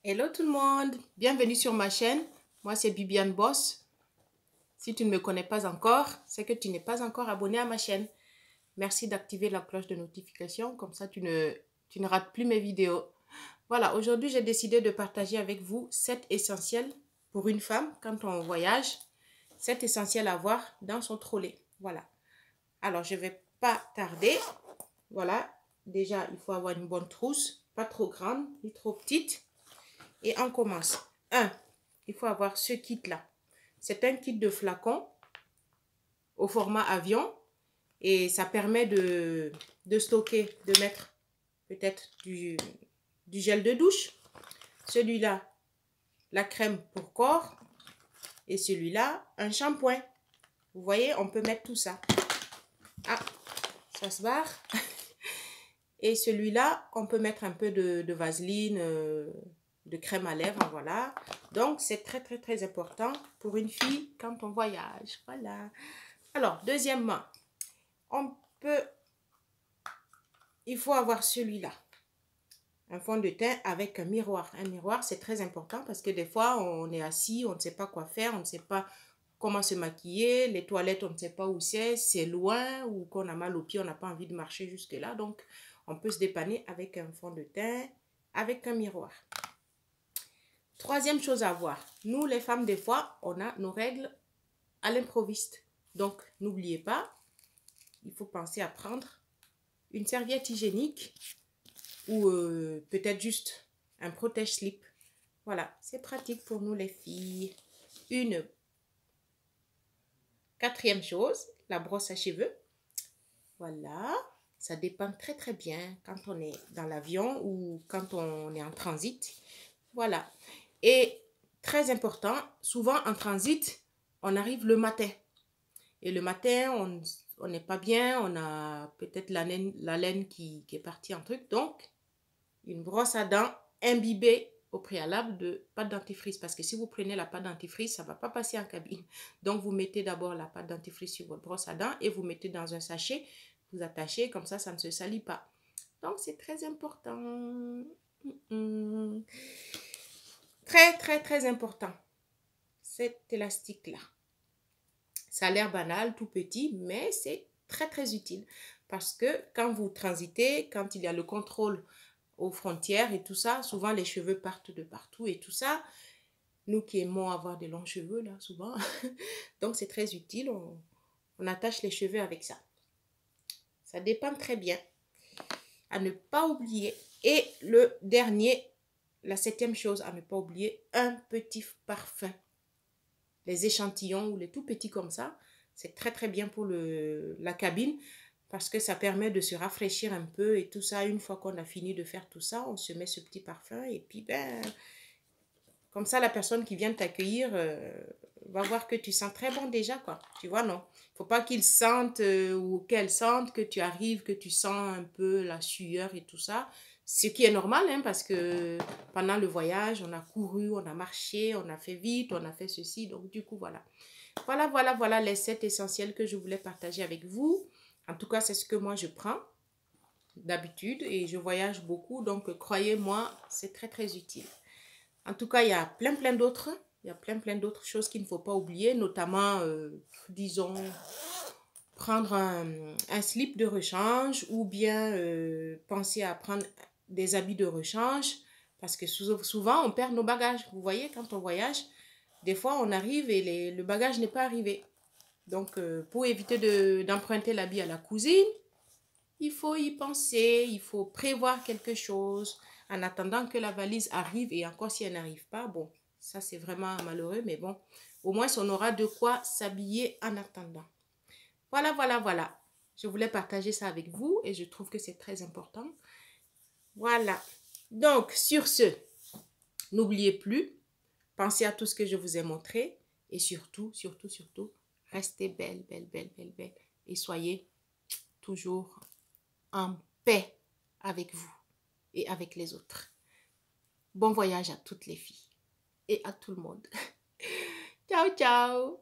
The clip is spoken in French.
Hello tout le monde, bienvenue sur ma chaîne. Moi c'est Bibiane Boss. Si tu ne me connais pas encore, c'est que tu n'es pas encore abonné à ma chaîne. Merci d'activer la cloche de notification, comme ça tu ne rates plus mes vidéos. Voilà, aujourd'hui j'ai décidé de partager avec vous 7 essentiels pour une femme quand on voyage. 7 essentiels à voir dans son trolley. Voilà. Alors je ne vais pas tarder. Voilà, déjà il faut avoir une bonne trousse, pas trop grande ni trop petite. Et on commence. 1. Il faut avoir ce kit-là. C'est un kit de flacons au format avion. Et ça permet de stocker, de mettre peut-être du gel de douche. Celui-là, la crème pour corps. Et celui-là, un shampoing. Vous voyez, on peut mettre tout ça. Ah, ça se barre. Et celui-là, on peut mettre un peu de vaseline, de crème à lèvres, voilà. Donc, c'est très important pour une fille quand on voyage, voilà. Alors, deuxièmement, il faut avoir celui-là. Un fond de teint avec un miroir. Un miroir, c'est très important parce que des fois, on est assis, on ne sait pas quoi faire, on ne sait pas comment se maquiller, les toilettes, on ne sait pas où c'est loin ou qu'on a mal aux pieds, on n'a pas envie de marcher jusque-là. Donc, on peut se dépanner avec un fond de teint, avec un miroir. Troisième chose à voir, nous les femmes, des fois, on a nos règles à l'improviste. Donc, n'oubliez pas, il faut penser à prendre une serviette hygiénique ou peut-être juste un protège-slip. Voilà, c'est pratique pour nous les filles. Une quatrième chose, la brosse à cheveux. Voilà, ça dépend très bien quand on est dans l'avion ou quand on est en transit. Voilà. Et très important, souvent en transit, on arrive le matin. Et le matin, on n'est pas bien, on a peut-être la laine qui est partie en truc. Donc, une brosse à dents imbibée au préalable de pâte dentifrice. Parce que si vous prenez la pâte dentifrice, ça ne va pas passer en cabine. Donc, vous mettez d'abord la pâte dentifrice sur votre brosse à dents et vous mettez dans un sachet. Vous attachez, comme ça ne se salit pas. Donc, c'est très important. Très important. Cet élastique-là. Ça a l'air banal, tout petit, mais c'est très utile. Parce que quand vous transitez, quand il y a le contrôle aux frontières et tout ça, souvent les cheveux partent de partout et tout ça. Nous qui aimons avoir des longs cheveux, là, souvent. Donc, c'est très utile. On attache les cheveux avec ça. Ça dépend très bien. À ne pas oublier. Et le dernier, la septième chose à ne pas oublier, un petit parfum. Les échantillons ou les tout petits comme ça, c'est très bien pour la cabine parce que ça permet de se rafraîchir un peu et tout ça. Une fois qu'on a fini de faire tout ça, on se met ce petit parfum et puis comme ça la personne qui vient t'accueillir va voir que tu sens très bon déjà, quoi. Tu vois, non? Faut pas qu'il sente ou qu'elle sente que tu arrives, que tu sens un peu la sueur et tout ça. Ce qui est normal, hein, parce que pendant le voyage, on a couru, on a marché, on a fait vite, on a fait ceci. Donc, du coup, voilà. Voilà les 7 essentiels que je voulais partager avec vous. En tout cas, c'est ce que moi, je prends d'habitude et je voyage beaucoup. Donc, croyez-moi, c'est très utile. En tout cas, il y a plein d'autres. Il y a plein d'autres choses qu'il ne faut pas oublier, notamment, disons, prendre un slip de rechange ou bien penser à prendre des habits de rechange parce que souvent, on perd nos bagages. Vous voyez, quand on voyage, des fois, on arrive et le bagage n'est pas arrivé. Donc, pour éviter d'emprunter l'habit à la cousine, il faut y penser, il faut prévoir quelque chose en attendant que la valise arrive. Et encore, si elle n'arrive pas, bon, ça c'est vraiment malheureux, mais bon, au moins on aura de quoi s'habiller en attendant. Voilà. Je voulais partager ça avec vous et je trouve que c'est très important. Voilà. Donc, sur ce, n'oubliez plus, pensez à tout ce que je vous ai montré et surtout, restez belle. Et soyez toujours en paix avec vous et avec les autres. Bon voyage à toutes les filles et à tout le monde. Ciao.